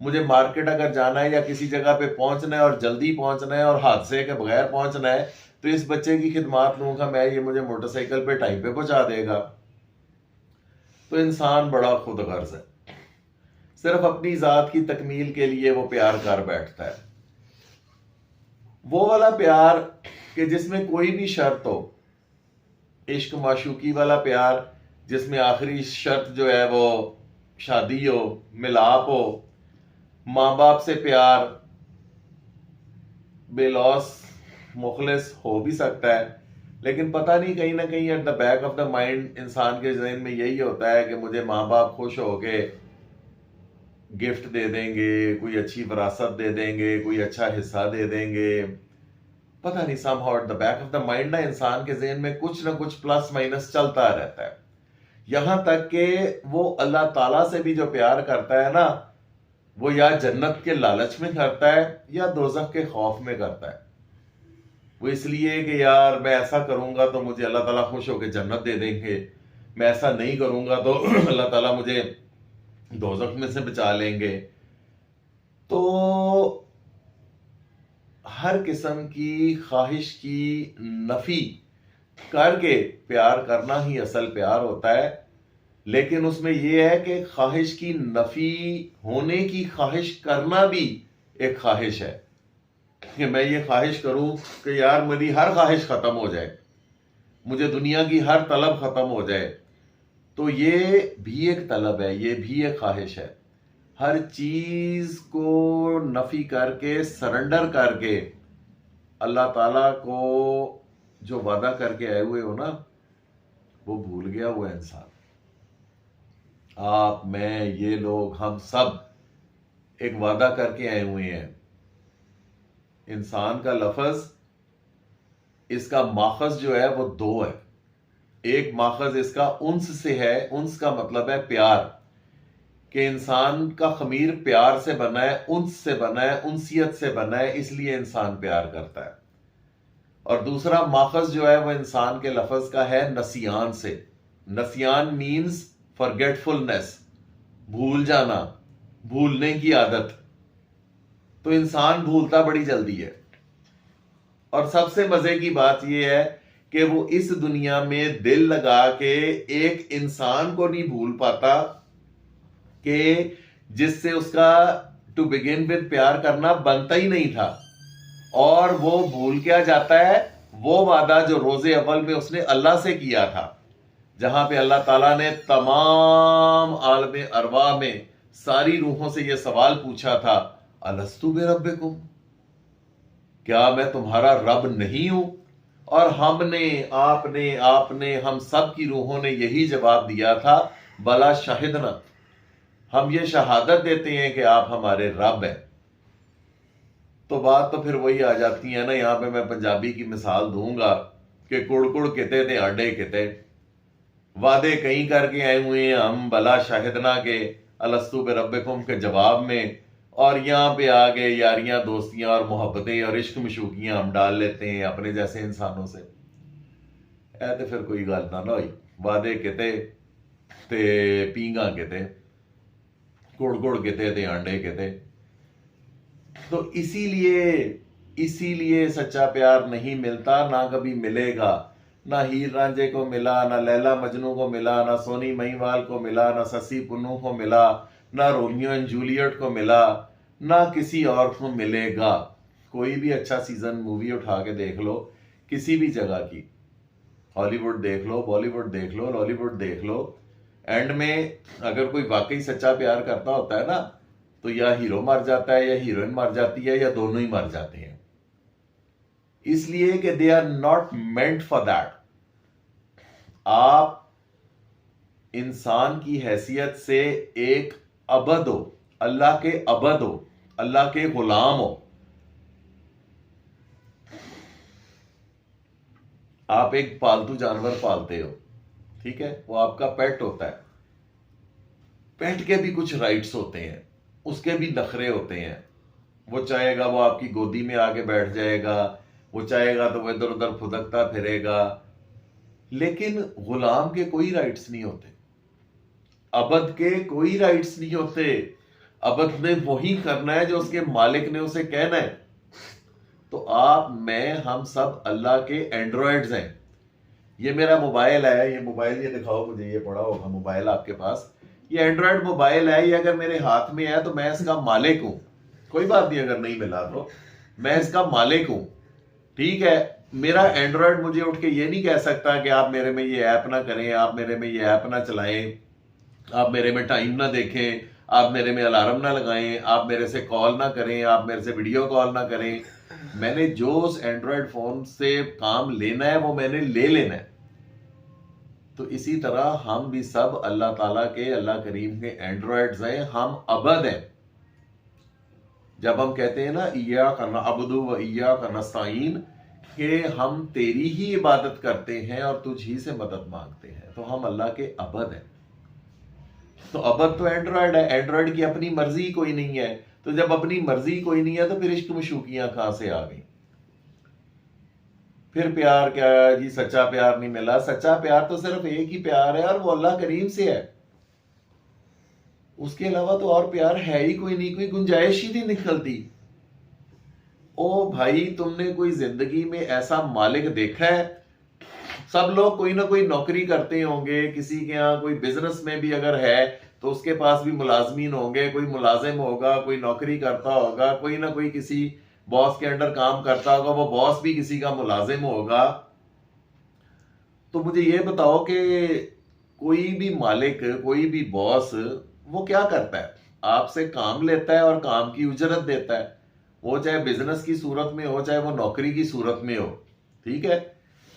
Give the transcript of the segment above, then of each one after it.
مجھے مارکیٹ اگر جانا ہے یا کسی جگہ پہ پہنچنا ہے اور جلدی پہنچنا ہے اور حادثے کے بغیر پہنچنا ہے تو اس بچے کی خدمات لوں گا میں, یہ مجھے موٹر سائیکل پہ ٹائم پہ پہنچا دے گا. تو انسان بڑا خود غرض ہے, صرف اپنی ذات کی تکمیل کے لیے وہ پیار کر بیٹھتا ہے. وہ والا پیار کہ جس میں کوئی بھی شرط ہو, عشق معشوقی والا پیار جس میں آخری شرط جو ہے وہ شادی ہو, ملاپ ہو, ماں باپ سے پیار, بے لوس مخلص ہو بھی سکتا ہے, لیکن پتہ نہیں کہیں نہ کہیں at the back of the mind انسان کے ذہن میں یہی ہوتا ہے کہ مجھے ماں باپ خوش ہو کے گفٹ دے دیں گے, کوئی اچھی وراثت دے دیں گے, کوئی اچھا حصہ دے دیں گے. پتہ نہیں somehow at the back of the mind نا انسان کے ذہن میں کچھ نہ کچھ پلس مائنس چلتا رہتا ہے. یہاں تک کہ وہ اللہ تعالیٰ سے بھی جو پیار کرتا ہے نا, وہ یا جنت کے لالچ میں کرتا ہے یا دوزخ کے خوف میں کرتا ہے. وہ اس لیے کہ یار میں ایسا کروں گا تو مجھے اللہ تعالیٰ خوش ہو کے جنت دے دیں گے, میں ایسا نہیں کروں گا تو اللہ تعالیٰ مجھے دوزخ میں سے بچا لیں گے. تو ہر قسم کی خواہش کی نفی کر کے پیار کرنا ہی اصل پیار ہوتا ہے. لیکن اس میں یہ ہے کہ خواہش کی نفی ہونے کی خواہش کرنا بھی ایک خواہش ہے, کہ میں یہ خواہش کروں کہ یار میری ہر خواہش ختم ہو جائے, مجھے دنیا کی ہر طلب ختم ہو جائے. تو یہ بھی ایک طلب ہے, یہ بھی ایک خواہش ہے. ہر چیز کو نفی کر کے, سرنڈر کر کے اللہ تعالیٰ کو جو وعدہ کر کے آئے ہوئے ہو نا, وہ بھول گیا ہوا انسان. آپ, میں, یہ لوگ, ہم سب ایک وعدہ کر کے آئے ہوئے ہیں. انسان کا لفظ, اس کا ماخذ جو ہے وہ دو ہے. ایک ماخذ اس کا انس سے ہے, انس کا مطلب ہے پیار, کہ انسان کا خمیر پیار سے بنا ہے, انس سے بنا ہے, انسیت سے بنا ہے, اس لیے انسان پیار کرتا ہے. اور دوسرا ماخذ جو ہے وہ انسان کے لفظ کا ہے نسیان سے. نسیان مینز forgetfulness, بھول جانا, بھولنے کی عادت. تو انسان بھولتا بڑی جلدی ہے. اور سب سے مزے کی بات یہ ہے کہ وہ اس دنیا میں دل لگا کے ایک انسان کو نہیں بھول پاتا کہ جس سے اس کا ٹو بگن ود پیار کرنا بنتا ہی نہیں تھا. اور وہ بھول کیا جاتا ہے, وہ وعدہ جو روز اول میں اس نے اللہ سے کیا تھا, جہاں پہ اللہ تعالیٰ نے تمام عالم ارواح میں ساری روحوں سے یہ سوال پوچھا تھا, الستو بربکم, کیا میں تمہارا رب نہیں ہوں؟ اور ہم نے, آپ نے, ہم سب کی روحوں نے یہی جواب دیا تھا, بلا شاہدنا, ہم یہ شہادت دیتے ہیں کہ آپ ہمارے رب ہیں. تو بات تو پھر وہی آ جاتی ہے نا, یہاں پہ میں پنجابی کی مثال دوں گا کہ کڑ کڑ کتے تھے آڈے کتے. وعدے کہیں کر کے آئے ہوئے ہیں ہم بلا شاہدنا کے الستو بربکم کے جواب میں, اور یہاں پہ آگے یاریاں, دوستیاں اور محبتیں اور عشق مشوقیاں ہم ڈال لیتے ہیں اپنے جیسے انسانوں سے. اے تے پھر کوئی گل نہ ہوئی, وعدے کتے تے پینگاں کتے, کڑ کڑ کتے تے آنڈے کتے. تو اسی لیے سچا پیار نہیں ملتا, نہ کبھی ملے گا. نہ ہیر رانجھے کو ملا, نہ لیلا مجنو کو ملا, نہ سونی مہیوال کو ملا, نہ سسی پنو کو ملا, نہ رومیو اینڈ جولیٹ کو ملا, نہ کسی اور کو ملے گا. کوئی بھی اچھا سیزن مووی اٹھا کے دیکھ لو, کسی بھی جگہ کی, ہالی ووڈ دیکھ لو, بالی ووڈ دیکھ لو, لالی ووڈ دیکھ لو, اینڈ میں اگر کوئی واقعی سچا پیار کرتا ہوتا ہے نا, تو یا ہیرو مر جاتا ہے یا ہیروئن مر جاتی ہے یا دونوں ہی مر جاتے ہیں. اس لیے کہ they are not meant for that. آپ انسان کی حیثیت سے ایک عبد ہو, اللہ کے عبد ہو, اللہ کے غلام ہو. آپ ایک پالتو جانور پالتے ہو, ٹھیک ہے, وہ آپ کا پیٹ ہوتا ہے. پیٹ کے بھی کچھ رائٹس ہوتے ہیں, اس کے بھی نخرے ہوتے ہیں. وہ چاہے گا وہ آپ کی گودی میں آ کے بیٹھ جائے گا, وہ چاہے گا تو وہ ادھر ادھر پھدکتا پھرے گا. لیکن غلام کے کوئی رائٹس نہیں ہوتے, عبد کے کوئی رائٹس نہیں ہوتے. ابد نے وہی کرنا ہے جو اس کے مالک نے اسے کہنا ہے. تو آپ، میں، ہم سب اللہ کے اینڈرائڈز ہیں. یہ میرا موبائل ہے، یہ موبائل، یہ دکھاؤ مجھے، یہ پڑا ہوگا موبائل آپ کے پاس، یہ اینڈرائڈ موبائل ہے. یہ اگر میرے ہاتھ میں ہے تو میں اس کا مالک ہوں. کوئی بات نہیں اگر نہیں ملا تو میں اس کا مالک ہوں. ٹھیک ہے. میرا اینڈرائڈ مجھے اٹھ کے یہ نہیں کہہ سکتا کہ آپ میرے میں یہ ایپ نہ کریں، آپ میرے میں یہ ایپ نہ چلائیں، آپ میرے میں ٹائم نہ دیکھیں، آپ میرے میں الارم نہ لگائیں، آپ میرے سے کال نہ کریں، آپ میرے سے ویڈیو کال نہ کریں. میں نے جو اس اینڈرائڈ فون سے کام لینا ہے وہ میں نے لے لینا ہے. تو اسی طرح ہم بھی سب اللہ تعالیٰ کے، اللہ کریم کے اینڈرائڈز ہیں. ہم عبد ہیں. جب ہم کہتے ہیں نا ایاک نعبد و ایاک نستعین، کہ ہم تیری ہی عبادت کرتے ہیں اور تجھ ہی سے مدد مانگتے ہیں، تو ہم اللہ کے عبد ہیں. تو عبد تو اینڈرائڈ ہے، اینڈرائڈ کی اپنی مرضی کوئی نہیں ہے. تو جب اپنی مرضی کوئی نہیں ہے تو پھر عشق مشوقیاں کہاں سے آ گئیں؟ پھر پیار کیا ہے جی؟ سچا پیار نہیں ملا. سچا پیار تو صرف ایک ہی پیار ہے اور وہ اللہ کریم سے ہے. اس کے علاوہ تو اور پیار ہے ہی کوئی نہیں، کوئی گنجائش ہی نہیں نکلتی. او بھائی، تم نے کوئی زندگی میں ایسا مالک دیکھا ہے؟ سب لوگ کوئی نہ کوئی نوکری کرتے ہوں گے، کسی کے ہاں کوئی بزنس میں بھی اگر ہے تو اس کے پاس بھی ملازمین ہوں گے، کوئی ملازم ہوگا، کوئی نوکری کرتا ہوگا، کوئی نہ کوئی کسی باس کے انڈر کام کرتا ہوگا، وہ باس بھی کسی کا ملازم ہوگا. تو مجھے یہ بتاؤ کہ کوئی بھی مالک، کوئی بھی باس، وہ کیا کرتا ہے؟ آپ سے کام لیتا ہے اور کام کی اجرت دیتا ہے. وہ چاہے بزنس کی صورت میں ہو، چاہے وہ نوکری کی صورت میں ہو. ٹھیک ہے.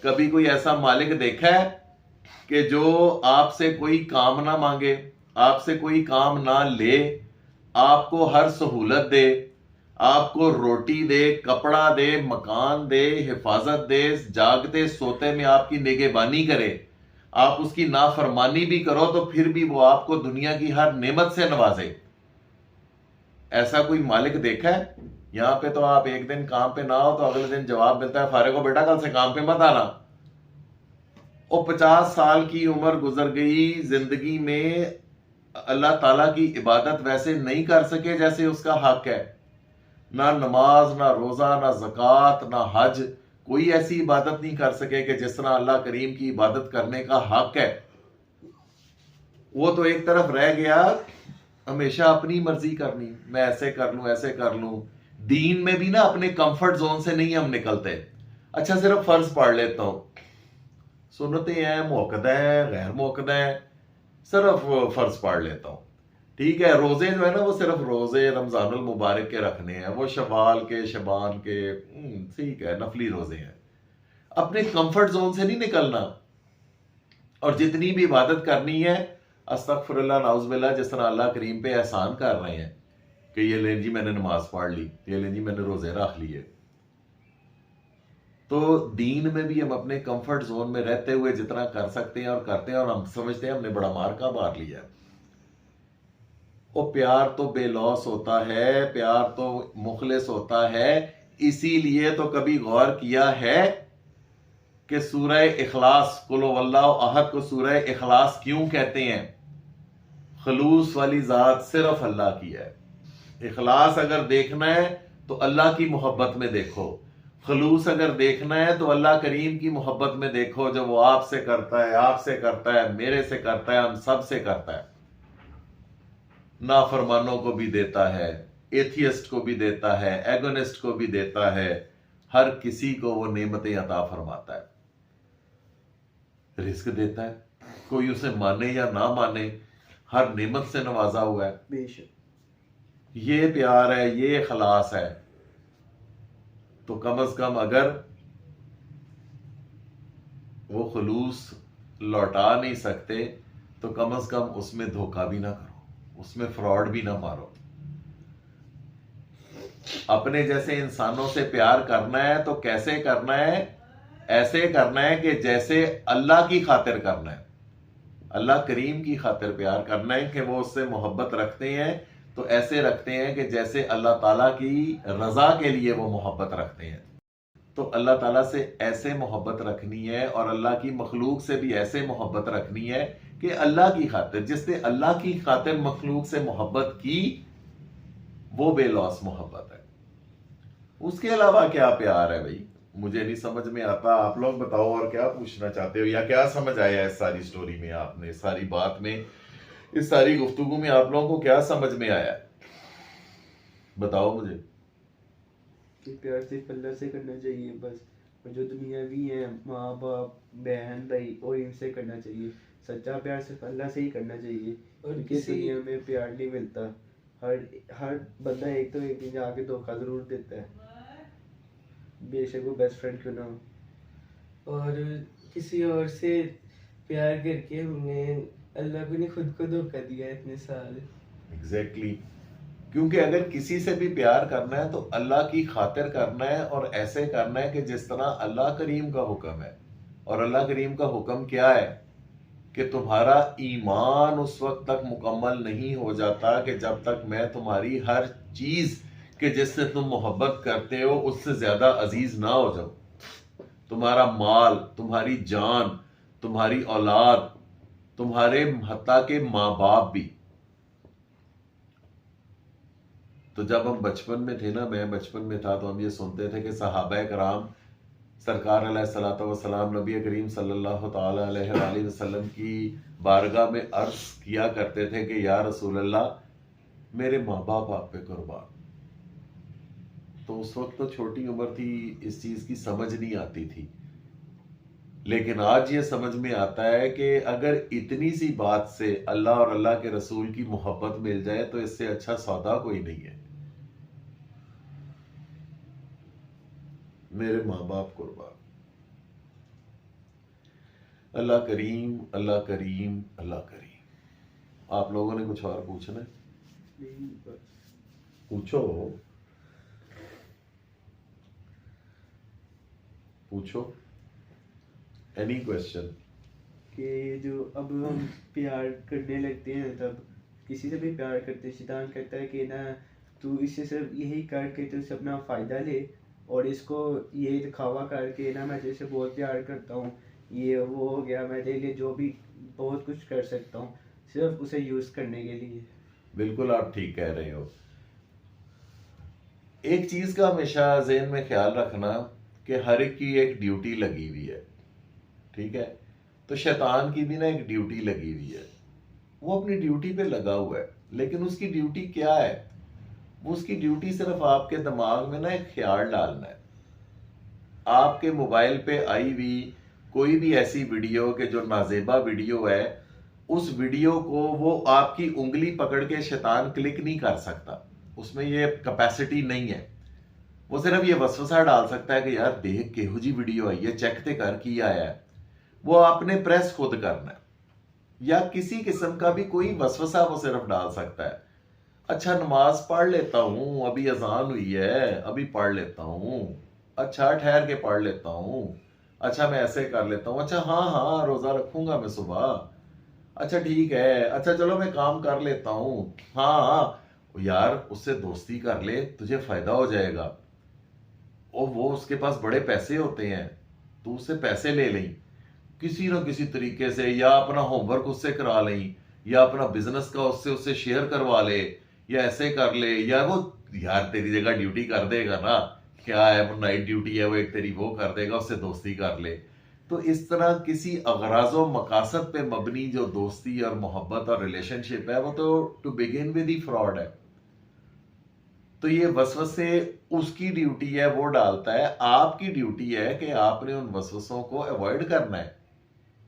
کبھی کوئی ایسا مالک دیکھا ہے کہ جو آپ سے کوئی کام نہ مانگے، آپ سے کوئی کام نہ لے، آپ کو ہر سہولت دے، آپ کو روٹی دے، کپڑا دے، مکان دے، حفاظت دے، جاگتے سوتے میں آپ کی نگہبانی کرے، آپ اس کی نافرمانی بھی کرو تو پھر بھی وہ آپ کو دنیا کی ہر نعمت سے نوازے؟ ایسا کوئی مالک دیکھا ہے؟ یہاں پہ تو آپ ایک دن کام پہ نہ ہو تو اگلے دن جواب ملتا ہے فارغ ہو بیٹا، کل سے کام پہ مت آنا. اور 50 سال کی عمر گزر گئی، زندگی میں اللہ تعالیٰ کی عبادت ویسے نہیں کر سکے جیسے اس کا حق ہے. نہ نماز، نہ روزہ، نہ زکوٰۃ، نہ حج، کوئی ایسی عبادت نہیں کر سکے کہ جس طرح اللہ کریم کی عبادت کرنے کا حق ہے. وہ تو ایک طرف رہ گیا ہمیشہ اپنی مرضی کرنی، میں ایسے کر لوں، ایسے کر لوں. دین میں بھی نا اپنے کمفرٹ زون سے نہیں ہم نکلتے. اچھا صرف فرض پڑھ لیتا ہوں، سنتیں ہیں، موقدہ ہیں، غیر موقدہ ہیں، صرف فرض پڑھ لیتا ہوں. ٹھیک ہے. روزے جو ہے نا وہ صرف روزے رمضان المبارک کے رکھنے ہیں، وہ شوال کے، شبان کے، ٹھیک ہے، نفلی روزے ہیں. اپنے کمفرٹ زون سے نہیں نکلنا. اور جتنی بھی عبادت کرنی ہے، استغفر اللہ، نعوذ باللہ، جس طرح اللہ کریم پہ احسان کر رہے ہیں کہ یہ لیں جی میں نے نماز پڑھ لی، یہ لیں جی میں نے روزے رکھ لیے. تو دین میں بھی ہم اپنے کمفرٹ زون میں رہتے ہوئے جتنا کر سکتے ہیں اور کرتے ہیں، اور ہم سمجھتے ہیں ہم نے بڑا مارکا مار لیا. وہ پیار تو بے لوث ہوتا ہے، پیار تو مخلص ہوتا ہے. اسی لیے تو کبھی غور کیا ہے کہ سورہ اخلاص، قل هو اللہ احد کو سورہ اخلاص کیوں کہتے ہیں؟ خلوص والی ذات صرف اللہ کی ہے. اخلاص اگر دیکھنا ہے تو اللہ کی محبت میں دیکھو، خلوص اگر دیکھنا ہے تو اللہ کریم کی محبت میں دیکھو، جو وہ آپ سے کرتا ہے، آپ سے کرتا ہے، میرے سے کرتا ہے، ہم سب سے کرتا ہے. نافرمانوں کو بھی دیتا ہے، ایتھیسٹ کو بھی دیتا ہے، ایگونسٹ کو بھی دیتا ہے، ہر کسی کو وہ نعمتیں عطا فرماتا ہے، رزق دیتا ہے. کوئی اسے مانے یا نہ مانے، ہر نعمت سے نوازا ہوا ہے. بے شک. یہ پیار ہے، یہ اخلاص ہے. تو کم از کم اگر وہ خلوص لوٹا نہیں سکتے تو کم از کم اس میں دھوکہ بھی نہ کرو، اس میں فراڈ بھی نہ مارو. اپنے جیسے انسانوں سے پیار کرنا ہے تو کیسے کرنا ہے؟ ایسے کرنا ہے کہ جیسے اللہ کی خاطر کرنا ہے، اللہ کریم کی خاطر پیار کرنا ہے. کہ وہ اس سے محبت رکھتے ہیں تو ایسے رکھتے ہیں کہ جیسے اللہ تعالیٰ کی رضا کے لیے وہ محبت رکھتے ہیں. تو اللہ تعالیٰ سے ایسے محبت رکھنی ہے اور اللہ کی مخلوق سے بھی ایسے محبت رکھنی ہے کہ اللہ کی خاطر. جس نے اللہ کی خاطر مخلوق سے محبت کی وہ بے لوس محبت ہے. اس کے علاوہ کیا پیار ہے بھائی؟ مجھے نہیں سمجھ میں آتا. آپ لوگ بتاؤ اور کیا پوچھنا چاہتے ہو، یا کیا سمجھ آیا اس ساری سٹوری میں، آپ نے اس ساری بات میں، اس ساری گفتگو میں آپ لوگوں کو کیا سمجھ میں آیا؟ بتاؤ مجھے. کہ پیار صرف اللہ سے کرنا چاہیے بس، اور جو دنیاوی ہیں ماں باپ بہن بھائی اور ان سے کرنا چاہیے. سچا پیار صرف اللہ سے ہی کرنا چاہیے، اور کیونکہ دنیا میں پیار نہیں ملتا. ہر بندہ ایک تو ایک دن جا کے دھوکہ ضرور دیتا ہے، بے شک وہ بیسٹ فرینڈ کیوں نہ ہو. اور کسی اور سے پیار کر کے ہم نے اللہ کو نہیں خود کو دھوکہ دیا اتنے سال. ایگزیکٹلی. کیونکہ اگر کسی سے بھی پیار کرنا ہے تو اللہ کی خاطر کرنا ہے، اور ایسے کرنا ہے کہ جس طرح اللہ کریم کا حکم ہے. اور اللہ کریم کا حکم کیا ہے؟ کہ تمہارا ایمان اس وقت تک مکمل نہیں ہو جاتا کہ جب تک میں تمہاری ہر چیز کہ جس سے تم محبت کرتے ہو اس سے زیادہ عزیز نہ ہو جاؤ. تمہارا مال، تمہاری جان، تمہاری اولاد، تمہارے حتیٰ کہ ماں باپ بھی. تو جب ہم بچپن میں تھے نا، میں بچپن میں تھا، تو ہم یہ سنتے تھے کہ صحابہ کرام سرکار علیہ الصلوۃ والسلام نبی کریم صلی اللہ تعالی علیہ وآلہ وسلم کی بارگاہ میں عرض کیا کرتے تھے کہ یا رسول اللہ میرے ماں باپ آپ پہ قربان. تو اس وقت تو چھوٹی عمر تھی، اس چیز کی سمجھ نہیں آتی تھی. لیکن آج یہ سمجھ میں آتا ہے کہ اگر اتنی سی بات سے اللہ اور اللہ کے رسول کی محبت مل جائے تو اس سے اچھا سودا کوئی نہیں ہے. میرے ماں باپ قربان. اللہ کریم، اللہ کریم، اللہ کریم. آپ لوگوں نے کچھ اور پوچھنا ہے؟ نہیں بس پوچھو پوچھو. Any question. کہ جو اب ہم پیار کرنے لگتے ہیں، تب کسی سے بھی پیار کرتے شیطان کہتا ہے کہ نا تو اس سے صرف یہی کر کے تو اسے اپنا فائدہ لے، اور اس کو یہ دکھاوا کر کے نا میں جیسے بہت پیار کرتا ہوں، یہ وہ ہو گیا، میں تیرے لیے جو بھی بہت کچھ کر سکتا ہوں، صرف اسے یوز کرنے کے لیے. بالکل آپ ٹھیک کہہ رہے ہو. ایک چیز کا ہمیشہ ذہن میں خیال رکھنا کہ ہر ایک کی ایک ڈیوٹی لگی ہوئی ہے. ٹھیک ہے؟ تو شیطان کی بھی نا ایک ڈیوٹی لگی ہوئی ہے. وہ اپنی ڈیوٹی پہ لگا ہوا ہے، لیکن اس کی ڈیوٹی کیا ہے؟ وہ اس کی ڈیوٹی صرف آپ کے دماغ میں نا ایک خیال ڈالنا ہے. آپ کے موبائل پہ آئی ہوئی کوئی بھی ایسی ویڈیو کہ جو نازیبا ویڈیو ہے، اس ویڈیو کو وہ آپ کی انگلی پکڑ کے شیطان کلک نہیں کر سکتا. اس میں یہ کیپیسٹی نہیں ہے. وہ صرف یہ وسوسہ ڈال سکتا ہے کہ یار دیکھ کہو جی ویڈیو آئی ہے، چیک تے کر کی آیا ہے. وہ آپ نے پریس خود کرنا ہے. یا کسی قسم کا بھی کوئی وسوسہ وہ صرف ڈال سکتا ہے. اچھا نماز پڑھ لیتا ہوں، ابھی اذان ہوئی ہے، ابھی پڑھ لیتا ہوں. اچھا ٹھہر کے پڑھ لیتا ہوں. اچھا میں ایسے کر لیتا ہوں. اچھا ہاں روزہ رکھوں گا میں صبح. اچھا ٹھیک ہے، اچھا چلو میں کام کر لیتا ہوں. ہاں یار اس سے دوستی کر لے، تجھے فائدہ ہو جائے گا. اور وہ اس کے پاس بڑے پیسے ہوتے ہیں، تو اس سے پیسے لے لیں کسی نہ کسی طریقے سے، یا اپنا ہوم ورک اس سے کرا لیں، یا اپنا بزنس کا اس سے شیئر کروا لے، یا ایسے کر لے. یا وہ یار تیری جگہ ڈیوٹی کر دے گا نا، کیا ہے وہ نائٹ ڈیوٹی ہے، وہ ایک تیری وہ کر دے گا، اس سے دوستی کر لے. تو اس طرح کسی اغراض و مقاصد پہ مبنی جو دوستی اور محبت اور ریلیشن شپ ہے، وہ تو ٹو بگن ود ہی فراڈ ہے. تو یہ وسوسے اس کی ڈیوٹی ہے، وہ ڈالتا ہے. آپ کی ڈیوٹی ہے کہ آپ نے ان وسوسوں کو ایوائڈ کرنا ہے.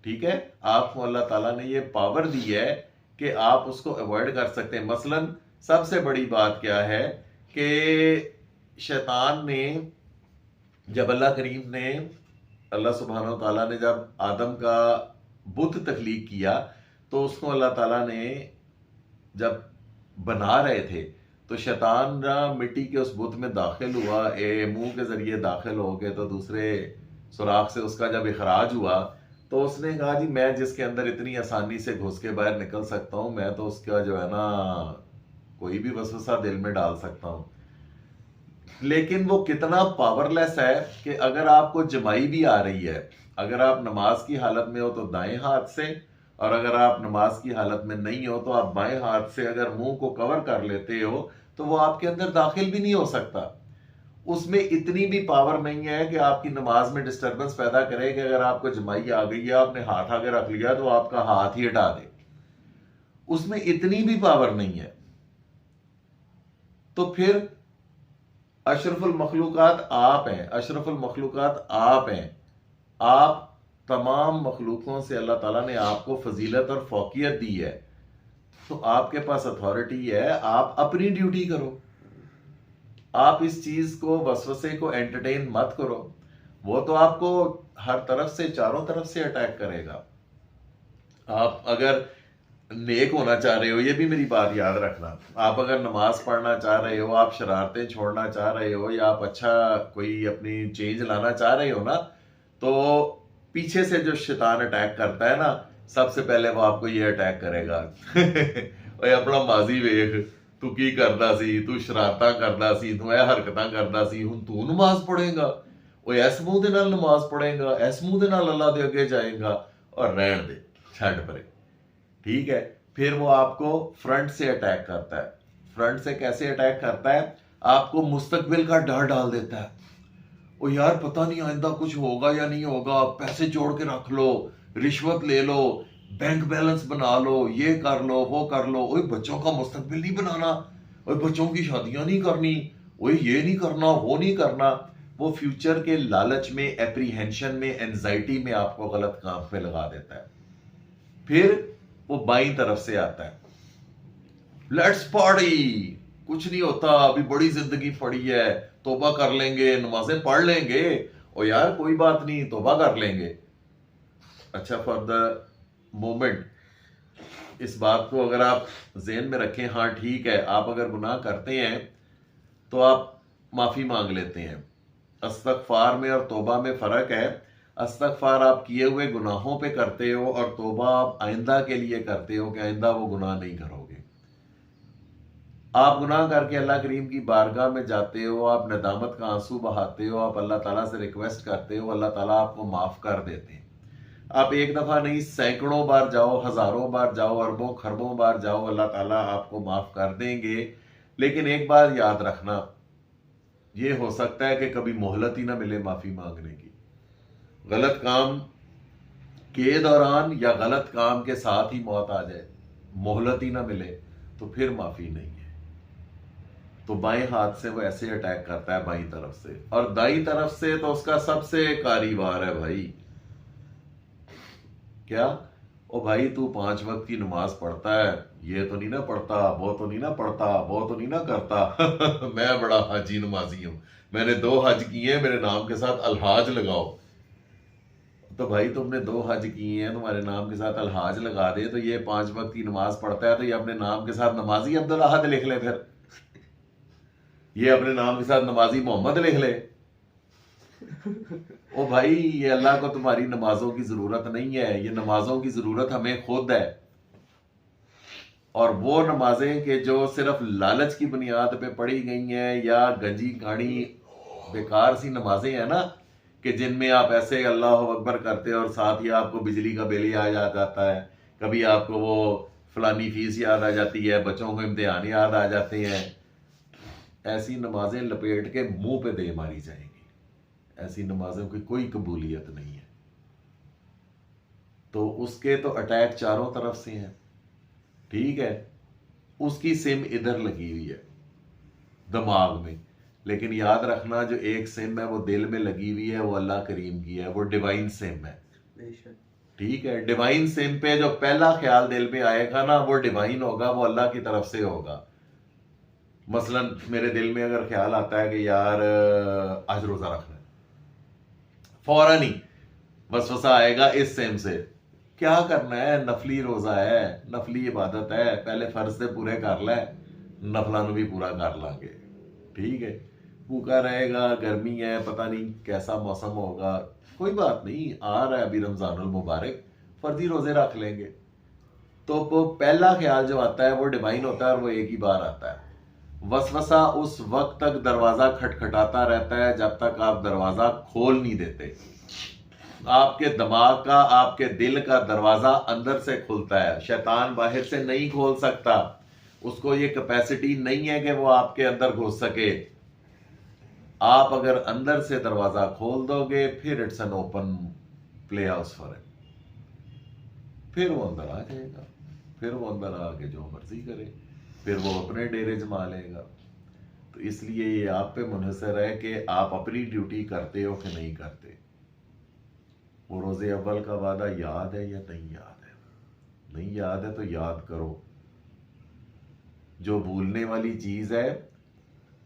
ٹھیک ہے؟ آپ کو اللہ تعالیٰ نے یہ پاور دی ہے کہ آپ اس کو ایوائڈ کر سکتے ہیں. مثلا سب سے بڑی بات کیا ہے کہ شیطان نے جب اللہ سبحانہ و تعالیٰ نے جب آدم کا بت تخلیق کیا، تو اس کو اللہ تعالیٰ نے جب بنا رہے تھے تو شیطان مٹی کے اس بت میں داخل ہوا، منہ کے ذریعے داخل ہو کے، تو دوسرے سوراخ سے اس کا جب اخراج ہوا تو اس نے کہا جی میں جس کے اندر اتنی آسانی سے گھس کے باہر نکل سکتا ہوں، میں تو اس کا جو ہے نا کوئی بھی وسوسہ دل میں ڈال سکتا ہوں. لیکن وہ کتنا پاور لیس ہے کہ اگر آپ کو جمائی بھی آ رہی ہے، اگر آپ نماز کی حالت میں ہو تو دائیں ہاتھ سے، اور اگر آپ نماز کی حالت میں نہیں ہو تو آپ بائیں ہاتھ سے اگر منہ کو کور کر لیتے ہو تو وہ آپ کے اندر داخل بھی نہیں ہو سکتا. اس میں اتنی بھی پاور نہیں ہے کہ آپ کی نماز میں ڈسٹربنس پیدا کرے کہ اگر آپ کو جمائی آ گئی ہے, آپ نے ہاتھ آگے رکھ لیا تو آپ کا ہاتھ ہی ہٹا دے. اس میں اتنی بھی پاور نہیں ہے. تو پھر اشرف المخلوقات آپ ہیں, اشرف المخلوقات آپ ہیں. آپ تمام مخلوقوں سے اللہ تعالیٰ نے آپ کو فضیلت اور فوقیت دی ہے, تو آپ کے پاس اتھارٹی ہے, آپ اپنی ڈیوٹی کرو. آپ اس چیز کو, وسوسے کو انٹرٹین مت کرو. وہ تو آپ کو ہر طرف سے, چاروں طرف سے اٹیک کرے گا. آپ اگر نیک ہونا چاہ رہے ہو, یہ بھی میری بات یاد رکھنا, آپ اگر نماز پڑھنا چاہ رہے ہو, آپ شرارتیں چھوڑنا چاہ رہے ہو, یا آپ اچھا کوئی اپنی چینج لانا چاہ رہے ہو نا, تو پیچھے سے جو شیطان اٹیک کرتا ہے نا, سب سے پہلے وہ آپ کو یہ اٹیک کرے گا اوے اپنا ماضی ویکھ, تو کی کردا سی, تو شرارتاں کردا سی, تو اے حرکتاں کردا سی, ہن تو نماز پڑھے گا, اوے اس منہ دے نال نماز پڑھے گا, اس منہ دے نال اللہ دے اگے جائے گا, اور رہن دے, چھڈ پرے. ٹھیک ہے. پھر وہ آپ کو فرنٹ سے اٹیک کرتا ہے. فرنٹ سے کیسے اٹیک کرتا ہے؟ آپ کو مستقبل کا ڈر ڈال دیتا ہے. او یار پتہ نہیں آئندہ کچھ ہوگا یا نہیں ہوگا, پیسے جوڑ کے رکھ لو, رشوت لے لو, بینک بیلنس بنا لو, یہ کر لو, وہ کر لو, اوے بچوں کا مستقبل نہیں بنانا, اوے بچوں کی شادیاں نہیں کرنی, اوے یہ نہیں کرنا, وہ نہیں کرنا. وہ فیوچر کے لالچ میں, اپریہینشن میں, اینزائٹی میں آپ کو غلط کام پہ لگا دیتا ہے. پھر وہ بائیں طرف سے آتا ہے, لیٹس پارٹی, کچھ نہیں ہوتا, ابھی بڑی زندگی پڑی ہے, توبہ کر لیں گے, نمازیں پڑھ لیں گے, او یار کوئی بات نہیں, توبہ کر لیں گے. اچھا فار دا مومنٹ اس بات کو اگر آپ ذہن میں رکھیں, ہاں ٹھیک ہے, آپ اگر گناہ کرتے ہیں تو آپ معافی مانگ لیتے ہیں. استغفار میں اور توبہ میں فرق ہے. استغفار آپ کیے ہوئے گناہوں پہ کرتے ہو, اور توبہ آپ آئندہ کے لیے کرتے ہو کہ آئندہ وہ گناہ نہیں کرو گے. آپ گناہ کر کے اللہ کریم کی بارگاہ میں جاتے ہو, آپ ندامت کا آنسو بہاتے ہو, آپ اللہ تعالیٰ سے ریکویسٹ کرتے ہو, اللہ تعالیٰ آپ کو معاف کر دیتے ہیں. آپ ایک دفعہ نہیں, سینکڑوں بار جاؤ, ہزاروں بار جاؤ, اربوں خربوں بار جاؤ, اللہ تعالیٰ آپ کو معاف کر دیں گے. لیکن ایک بات یاد رکھنا, یہ ہو سکتا ہے کہ کبھی مہلت ہی نہ ملے معافی مانگنے کی. غلط کام کے دوران یا غلط کام کے ساتھ ہی موت آ جائے, مہلت ہی نہ ملے, تو پھر معافی نہیں ہے. تو بائیں ہاتھ سے وہ ایسے اٹیک کرتا ہے بائیں طرف سے, اور دائیں طرف سے تو اس کا سب سے کاری وار ہے بھائی. کیا؟ او بھائی تو 5 وقت کی نماز پڑھتا ہے, یہ تو نہیں نہ پڑھتا, وہ تو نہیں نہ پڑھتا, وہ تو نہیں نہ کرتا میں بڑا حاجی نمازی ہوں, میں نے 2 حج کیے ہیں, میرے نام کے ساتھ الحاج لگاؤ. تو بھائی تم نے 2 حج کیے ہیں, تمہارے نام کے ساتھ الحاج لگا دے, تو یہ 5 وقت کی نماز پڑھتا ہے, تو یہ اپنے نام کے ساتھ نمازی عبدالاحد لکھ لے, پھر یہ اپنے نام کے ساتھ نمازی محمد لکھ لے. او بھائی یہ اللہ کو تمہاری نمازوں کی ضرورت نہیں ہے, یہ نمازوں کی ضرورت ہمیں خود ہے. اور وہ نمازیں کہ جو صرف لالچ کی بنیاد پہ پڑھی گئی ہیں, یا گنجی گاڑی بیکار سی نمازیں ہیں نا, کہ جن میں آپ ایسے اللہ اکبر کرتے اور ساتھ ہی آپ کو بجلی کا بل ہی آ جاتا ہے, کبھی آپ کو وہ فلانی فیس یاد آ جاتی ہے, بچوں کو امتحان یاد آ جاتے ہیں, ایسی نمازیں لپیٹ کے منہ پہ دے ماری جائیں گی. ایسی نمازوں کی کوئی قبولیت نہیں ہے. تو اس کے تو اٹیک چاروں طرف سے ہیں. ٹھیک ہے, اس کی سم ادھر لگی ہوئی ہے دماغ میں, لیکن یاد رکھنا جو ایک سم ہے وہ دل میں لگی ہوئی ہے, وہ اللہ کریم کی ہے, وہ ڈیوائن سم ہے. ٹھیک ہے, ڈیوائن سم پہ جو پہلا خیال دل میں آئے گا نا, وہ ڈیوائن ہوگا, وہ اللہ کی طرف سے ہوگا. مثلا میرے دل میں اگر خیال آتا ہے کہ یار آج روزہ رکھنا ہے, فوراً ہی وسوسہ آئے گا اس سیم سے, کیا کرنا ہے, نفلی روزہ ہے, نفلی عبادت ہے, پہلے فرض سے پورے کر لے, نفلاں بھی پورا کر لیں گے. ٹھیک ہے, بھوکا رہے گا, گرمی ہے, پتہ نہیں کیسا موسم ہوگا, کوئی بات نہیں, آ رہا ہے ابھی رمضان المبارک, فرضی روزے رکھ لیں گے. تو وہ پہلا خیال جو آتا ہے وہ ڈیوائن ہوتا ہے, اور وہ ایک ہی بار آتا ہے. وسوسہ اس وقت تک دروازہ کھٹکھٹاتا رہتا ہے جب تک آپ دروازہ کھول نہیں دیتے. آپ کے دماغ کا, آپ کے دل کا دروازہ اندر سے کھلتا ہے, شیطان باہر سے نہیں کھول سکتا. اس کو یہ کیپیسٹی نہیں ہے کہ وہ آپ کے اندر گھس سکے. آپ اگر اندر سے دروازہ کھول دو گے پھر it's an open playhouse for ہم. پھر وہ اندر آ جائے گا, پھر وہ اندر آ کے جو مرضی کرے, پھر وہ اپنے ڈیرے جما لے گا. تو اس لیے یہ آپ پہ منحصر ہے کہ آپ اپنی ڈیوٹی کرتے ہو کہ نہیں کرتے. وہ روز اول کا وعدہ یاد ہے یا نہیں یاد ہے؟ نہیں یاد ہے تو یاد کرو. جو بھولنے والی چیز ہے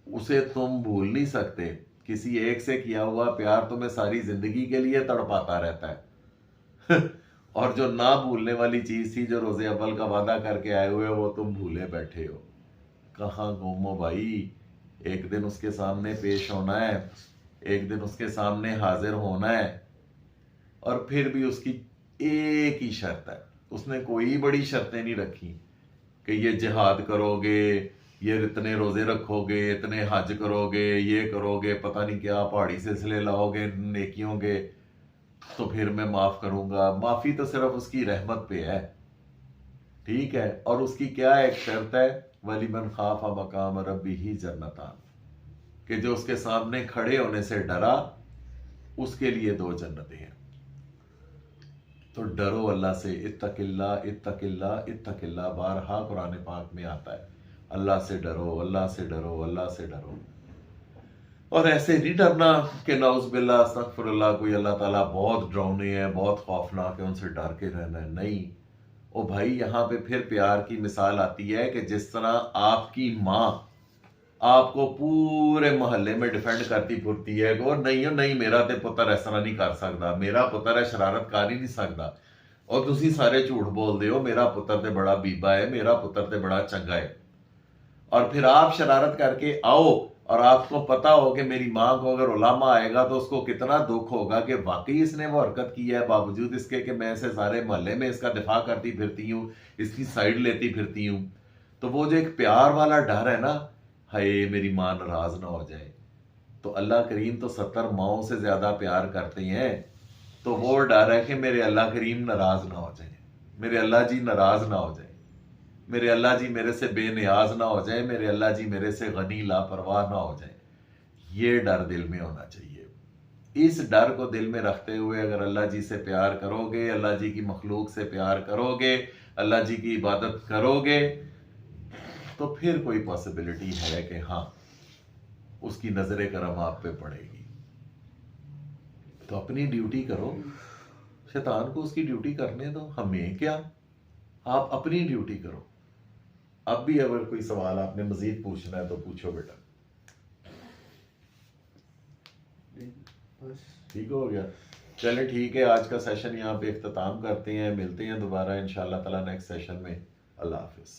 اسے تم بھول نہیں سکتے. کسی ایک سے کیا ہوا پیار تمہیں ساری زندگی کے لیے تڑپاتا رہتا ہے اور جو نہ بھولنے والی چیز تھی جو روز اول کا وعدہ کر کے آئے ہوئے وہ تم بھولے بیٹھے ہو. کہاں گھومو بھائی, ایک دن اس کے سامنے پیش ہونا ہے, ایک دن اس کے سامنے حاضر ہونا ہے. اور پھر بھی اس کی ایک ہی شرط ہے, اس نے کوئی بڑی شرطیں نہیں رکھی کہ یہ جہاد کرو گے, یہ اتنے روزے رکھو گے, اتنے حج کرو گے, یہ کرو گے, پتہ نہیں کیا پہاڑی سلسلے لاؤ گے نیکیوں گے تو پھر میں معاف کروں گا. معافی تو صرف اس کی رحمت پہ ہے, ٹھیک ہے. اور اس کی کیا ایک شرط ہے, وَلِمَنْ خَافَ مَقَامَ رَبِّهِ جَنَّتَانِ, کہ جو اس کے سامنے کھڑے ہونے سے ڈرا اس کے لیے 2 جنتیں ہیں. تو ڈرو اللہ سے. اتق اللہ اتق اللہ اتق اللہ, بارہا قرآن پاک میں آتا ہے, اللہ سے ڈرو, اللہ سے ڈرو, اللہ سے ڈرو. اور ایسے نہیں ڈرنا کہ نعوذ باللہ استغفر اللہ کوئی اللہ تعالیٰ بہت ڈراؤنے ہیں, بہت خوفناک ہے, ان سے ڈر کے رہنا ہے. نہیں او بھائی, یہاں پہ پھر پیار کی مثال آتی ہے کہ جس طرح آپ کی ماں آپ کو پورے محلے میں ڈیفینڈ کرتی پھرتی ہے کہ وہ نہیں میرا تے پتر اس طرح نہیں کر سکتا, میرا پتر ہے شرارت کر ہی نہیں سکتا, اور تسی سارے جھوٹ بول دے ہو میرا پتر تے بڑا بیبا ہے, میرا پتر تے بڑا چنگا ہے. اور پھر آپ شرارت کر کے آؤ اور آپ کو پتا ہو کہ میری ماں کو اگر علامہ آئے گا تو اس کو کتنا دکھ ہوگا کہ واقعی اس نے وہ حرکت کی ہے, باوجود اس کے کہ میں اسے سارے محلے میں اس کا دفاع کرتی پھرتی ہوں, اس کی سائیڈ لیتی پھرتی ہوں. تو وہ جو ایک پیار والا ڈر ہے نا, ہائے میری ماں ناراض نہ ہو جائے. تو اللہ کریم تو 70 ماؤں سے زیادہ پیار کرتے ہیں, تو وہ ڈر ہے کہ میرے اللہ کریم ناراض نہ ہو جائے, میرے اللہ جی ناراض نہ ہو جائے, میرے اللہ جی میرے سے بے نیاز نہ ہو جائے, میرے اللہ جی میرے سے غنی لاپرواہ نہ ہو جائے. یہ ڈر دل میں ہونا چاہیے. اس ڈر کو دل میں رکھتے ہوئے اگر اللہ جی سے پیار کرو گے, اللہ جی کی مخلوق سے پیار کرو گے, اللہ جی کی عبادت کرو گے, تو پھر کوئی پاسبلٹی ہے کہ ہاں اس کی نظر کرم آپ پہ پڑے گی. تو اپنی ڈیوٹی کرو, شیطان کو اس کی ڈیوٹی کرنے دو, ہمیں کیا, آپ اپنی ڈیوٹی کرو. اب بھی اگر کوئی سوال آپ نے مزید پوچھنا ہے تو پوچھو بیٹا. ٹھیک ہو گیا, چلے ٹھیک ہے, آج کا سیشن یہاں پہ اختتام کرتے ہیں, ملتے ہیں دوبارہ انشاءاللہ تعالیٰ نیکسٹ سیشن میں. اللہ حافظ.